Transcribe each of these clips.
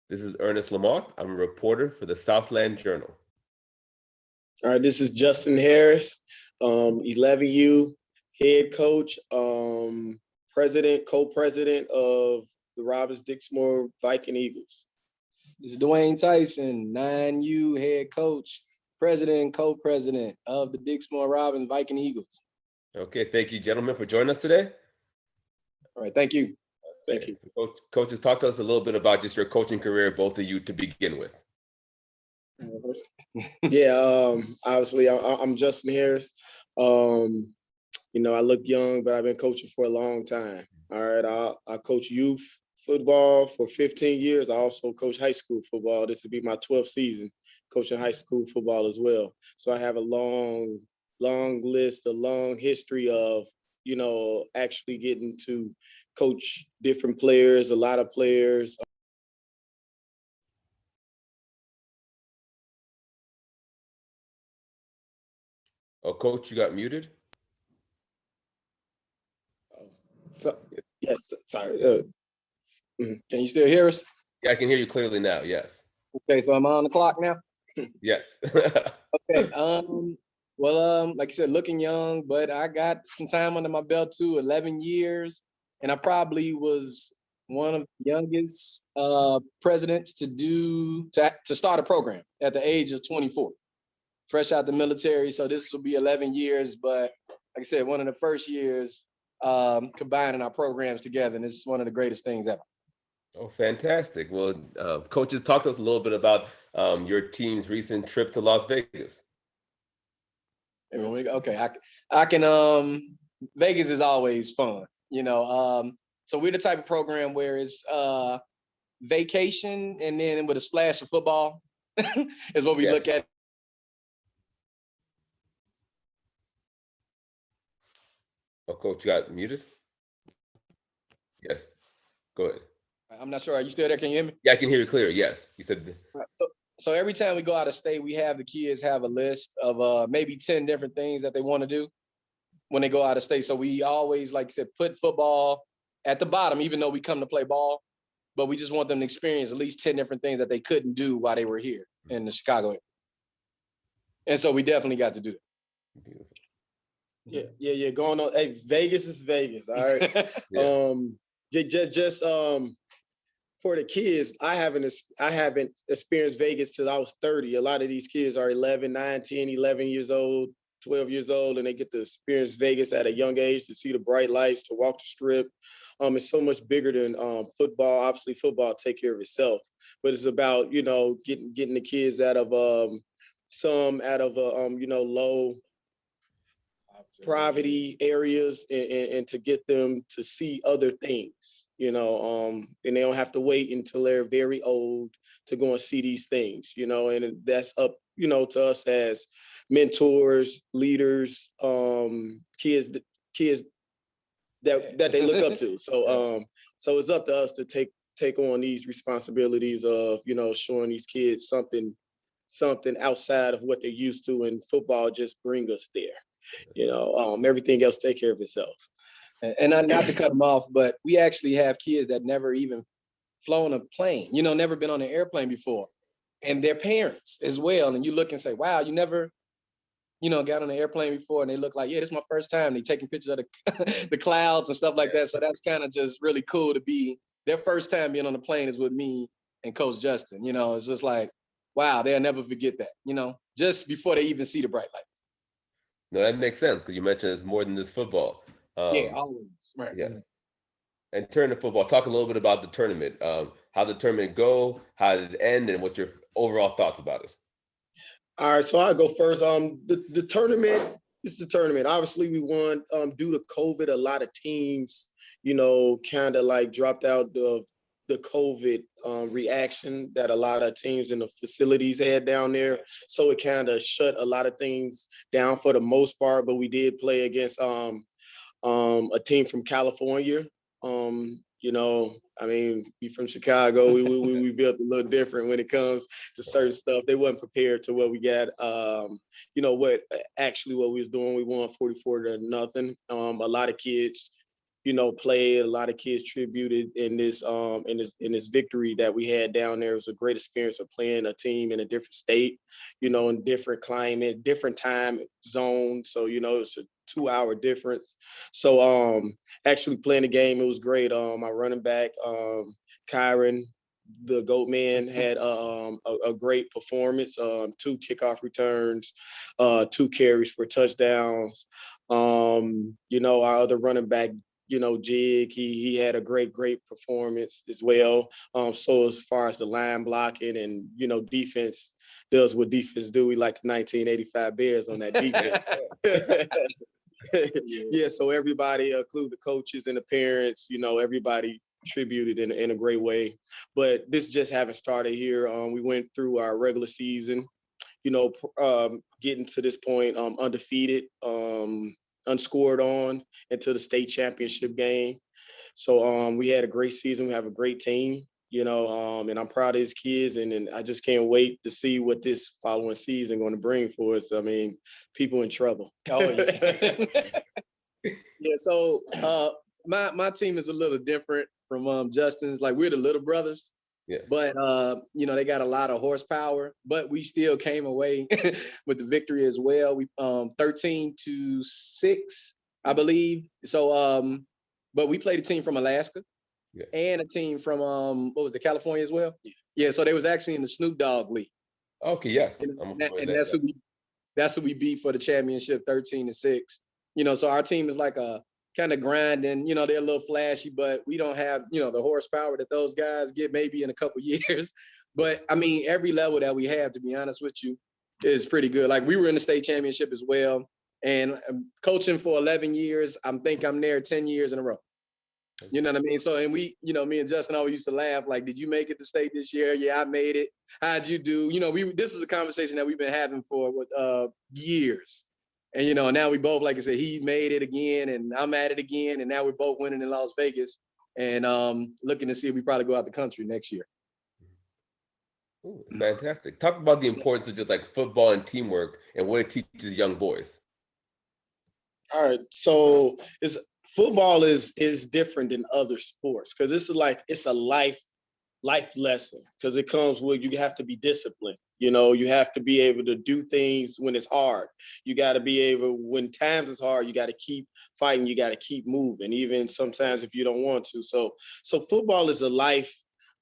This is Ernest Lamoth. I'm a reporter for the Southland Journal. All right, this is Justin Harris, 11U head coach, president, co-president of the Robbins Dixmoor Viking Eagles. This is Dwayne Tyson, 9U head coach, president, co-president of the Dixmoor Robbins Viking Eagles. Okay, thank you, gentlemen, for joining us today. All right, thank you. Thank you. Coaches, talk to us a little bit about just your coaching career, both of you, to begin with. Yeah, obviously, I'm Justin Harris. I look young, but I've been coaching for a long time. All right, I coach youth football for 15 years. I also coach high school football. This will be my 12th season coaching high school football as well. So I have a long list, a long history of, actually getting to coach different players, a lot of players. Oh, Coach, you got muted? Yes, sorry. Can you still hear us? Yeah, I can hear you clearly now, yes. Okay, so I'm on the clock now? Yes. Okay, like I said, looking young, but I got some time under my belt too, 11 years, and I probably was one of the youngest presidents to start a program at the age of 24, fresh out the military. So this will be 11 years, but like I said, one of the first years combining our programs together, and this is one of the greatest things ever. Oh, fantastic. Well, coaches, talk to us a little bit about your team's recent trip to Las Vegas. Okay, I can. Vegas is always fun, So we're the type of program where it's vacation and then with a splash of football is what we look at. Oh, Coach, you got muted? Yes, go ahead. I'm not sure. Are you still there? Can you hear me? Yeah, I can hear you clear. Yes, you said. So every time we go out of state, we have the kids have a list of maybe 10 different things that they want to do when they go out of state. So we always, like I said, put football at the bottom, even though we come to play ball, but we just want them to experience at least 10 different things that they couldn't do while they were here in the Chicago area. And so we definitely got to do that. Beautiful. Yeah. Going on. Hey, Vegas is Vegas. All right. Just for the kids, I haven't experienced Vegas till I was 30. A lot of these kids are 11, 9, 10, 11 years old, 12 years old, and they get to experience Vegas at a young age, to see the bright lights, to walk the strip. It's so much bigger than football. Obviously, football take care of itself, but it's about, getting the kids out of low poverty areas and to get them to see other things, and they don't have to wait until they're very old to go and see these things, and that's up, to us as mentors, leaders, kids that they look up to. So it's up to us to take on these responsibilities of, showing these kids something outside of what they're used to, and football just bring us there. Everything else take care of itself. And not to cut them off, but we actually have kids that never even flown a plane, never been on an airplane before, and their parents as well. And you look and say, wow, you never, got on an airplane before, and they look like, yeah, this is my first time. They taking pictures of the clouds and stuff like that. So that's kind of just really cool to be their first time being on the plane is with me and Coach Justin. It's just like, wow, they'll never forget that, just before they even see the bright lights. No, that makes sense, because you mentioned it's more than just football. Always. Right. Yeah. And turning to football, talk a little bit about the tournament. How did the tournament go? How did it end? And what's your overall thoughts about it? All right, so I'll go first. The tournament is the tournament. Obviously, we won. Due to COVID, a lot of teams, kind of like dropped out of the COVID reaction that a lot of teams in the facilities had down there. So it kind of shut a lot of things down for the most part, but we did play against a team from California. We from Chicago, we built a little different when it comes to certain stuff. They wasn't prepared to what we got. What we was doing, we won 44-0. A lot of kids, played. A lot of kids tributed in this victory that we had down there. It was a great experience of playing a team in a different state, in different climate, different time zone. So, it's a 2-hour difference. So actually playing the game, it was great. My running back, Kyron, the GOAT man, had a great performance. 2 kickoff returns, 2 carries for touchdowns. Our other running back, Jig, he had a great performance as well. So as far as the line blocking and, defense does what defense do, we like the 1985 Bears on that defense. Yeah, so everybody, include the coaches and the parents, everybody contributed in a great way. But this just haven't started here. We went through our regular season, getting to this point, undefeated, unscored on into the state championship game. So we had a great season. We have a great team, and I'm proud of these kids. And I just can't wait to see what this following season going to bring for us. I mean, people in trouble. Oh, yeah. Yeah, so my team is a little different from Justin's. Like, we're the little brothers. Yeah. But they got a lot of horsepower, but we still came away with the victory as well. We 13-6, I believe. So but we played a team from Alaska, yeah, and a team from California as well. Yeah, so they was actually in the Snoop Dogg League. Okay, yes. That's who we beat for the championship, 13-6. So our team is like a kind of grinding, they're a little flashy, but we don't have, the horsepower that those guys get maybe in a couple years. But I mean, every level that we have, to be honest with you, is pretty good. Like, we were in the state championship as well, and coaching for 11 years, I'm there 10 years in a row. You know what I mean? So, and we, me and Justin always used to laugh, like, did you make it to state this year? Yeah, I made it. How'd you do? This is a conversation that we've been having for years. And, now we both, like I said, he made it again and I'm at it again. And now we're both winning in Las Vegas and looking to see if we probably go out the country next year. Ooh, it's fantastic. Talk about the importance of just like football and teamwork and what it teaches young boys. All right. So football is different than other sports because it's a life lesson because it comes with, you have to be disciplined. You have to be able to do things when it's hard. You got to be able, when times is hard, you got to keep fighting. You got to keep moving, even sometimes if you don't want to. So football is a life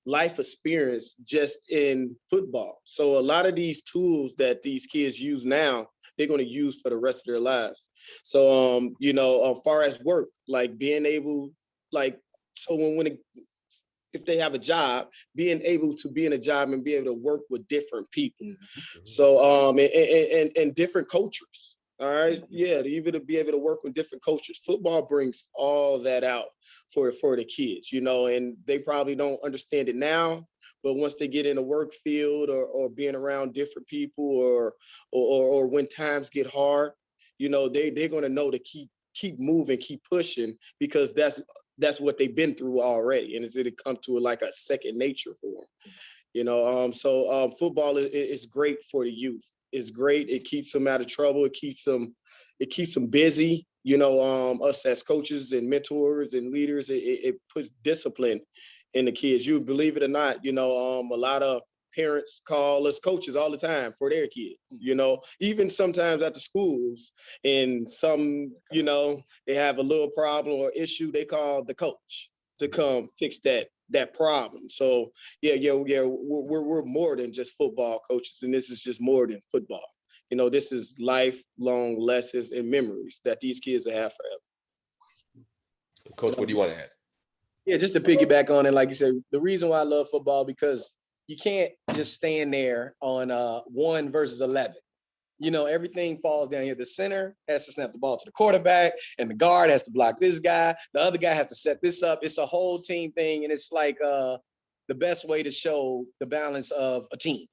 experience just in football. So a lot of these tools that these kids use now, they're going to use for the rest of their lives. So, as far as work, like being able, if they have a job, being able to be in a job and be able to work with different people. Mm-hmm. So, and different cultures. All right. Mm-hmm. Yeah. To be able to work with different cultures. Football brings all that out for the kids, and they probably don't understand it now, but once they get in a work field or being around different people or when times get hard, they're going to know to keep moving, keep pushing, because that's what they've been through already. And it'll come to like a second nature for them, So football is great for the youth. It's great. It keeps them out of trouble. It keeps them busy. Us as coaches and mentors and leaders, it puts discipline in the kids. You believe it or not, a lot of parents call us coaches all the time for their kids, even sometimes at the schools, and some, they have a little problem or issue, they call the coach to come fix that problem. So we're more than just football coaches, and this is just more than football. This is lifelong lessons and memories that these kids have forever. Coach, what do you want to add? Yeah, just to piggyback on it, like you said, the reason why I love football, because you can't just stand there on 1 versus 11. Everything falls down here. The center has to snap the ball to the quarterback, and the guard has to block this guy. The other guy has to set this up. It's a whole team thing, and it's like the best way to show the balance of a team.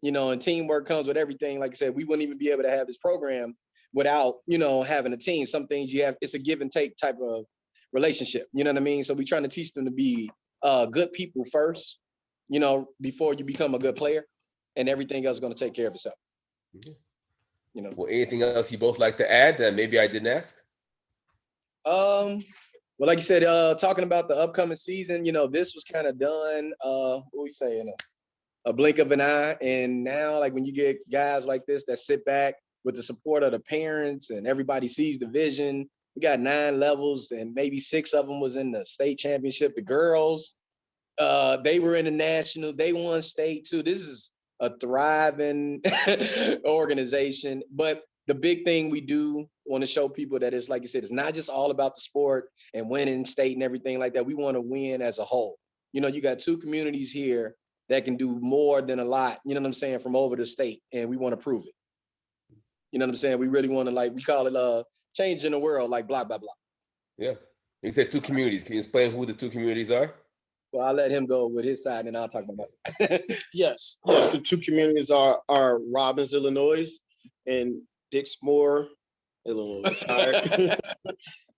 And teamwork comes with everything. Like I said, we wouldn't even be able to have this program without, having a team. Some things you have, it's a give and take type of relationship. You know what I mean? So we're trying to teach them to be good people first, before you become a good player, and everything else is going to take care of itself. Mm-hmm. Well, anything else you both like to add that maybe I didn't ask? Well, like you said, talking about the upcoming season, this was kind of done, what we say, in a blink of an eye. And now, like when you get guys like this that sit back with the support of the parents and everybody sees the vision, we got 9 levels and maybe 6 of them was in the state championship. The girls, they were in the national, they won state too. This is a thriving organization. But the big thing we do want to show people that it's, like you said, it's not just all about the sport and winning state and everything like that. We want to win as a whole. You got 2 communities here that can do more than a lot, you know what I'm saying, from over the state, and we want to prove it. You know what I'm saying? We really want to, like, we call it changing the world, like blah, blah, blah. Yeah. You said 2 communities. Can you explain who the 2 communities are? Well, I'll let him go with his side, and I'll talk about my side. Yes. The 2 communities are Robbins, Illinois, and Dixmoor, Illinois. All right.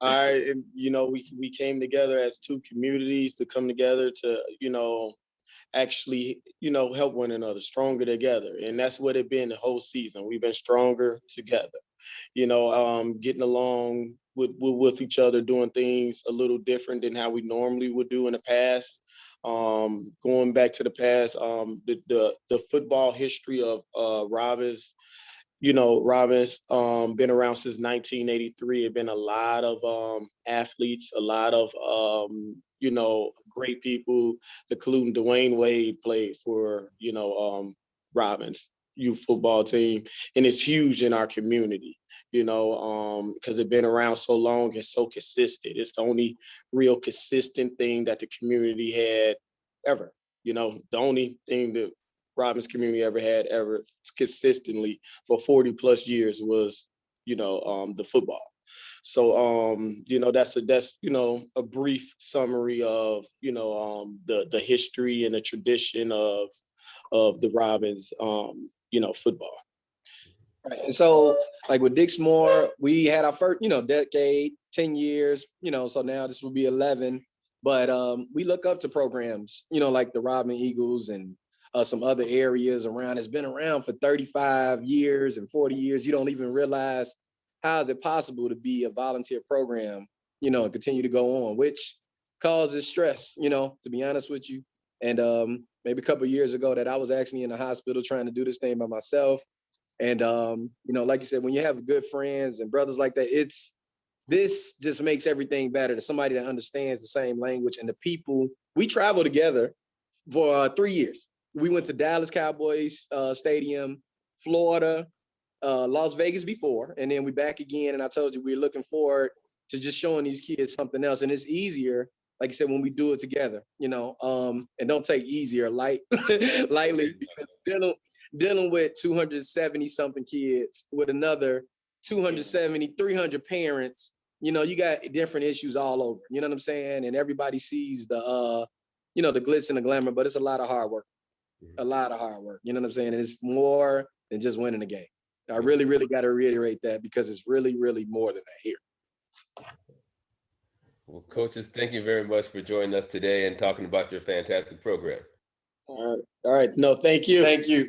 All right. And, we came together as 2 communities to come together to, actually, help one another, stronger together. And that's what it's been the whole season. We've been stronger together, getting along with each other, doing things a little different than how we normally would do in the past. Going back to the past, the football history of Robbins. Robbins been around since 1983. It been a lot of athletes, a lot of great people, including Dwayne Wade played for Robbins youth football team, and it's huge in our community. Because it's been around so long and so consistent. It's the only real consistent thing that the community had ever. The only thing that Robbins community ever consistently for 40 plus years was, the football. So, that's a brief summary of, the history and the tradition of the Robbins, football. Right. And so, like with Dixmoor, we had our first, decade, 10 years, so now this will be 11. But we look up to programs, like the Robin Eagles and some other areas around. It's been around for 35 years and 40 years. You don't even realize how is it possible to be a volunteer program, and continue to go on, which causes stress, to be honest with you. And maybe a couple of years ago that I was actually in the hospital trying to do this thing by myself. And like you said, when you have good friends and brothers like that, this just makes everything better. To somebody that understands the same language, and the people. We traveled together for 3 years. We went to Dallas Cowboys Stadium, Florida, Las Vegas before, and then we back again. And I told you we're looking forward to just showing these kids something else. And it's easier, like I said, when we do it together, and don't take easier lightly, because dealing with 270 something kids with another 270, 300 parents, you got different issues all over, you know what I'm saying? And everybody sees the glitz and the glamour, but it's a lot of hard work, you know what I'm saying? And it's more than just winning the game. I really, really got to reiterate that, because it's really, really more than that here. Well, coaches, thank you very much for joining us today and talking about your fantastic program. All right. No, thank you. Thank you.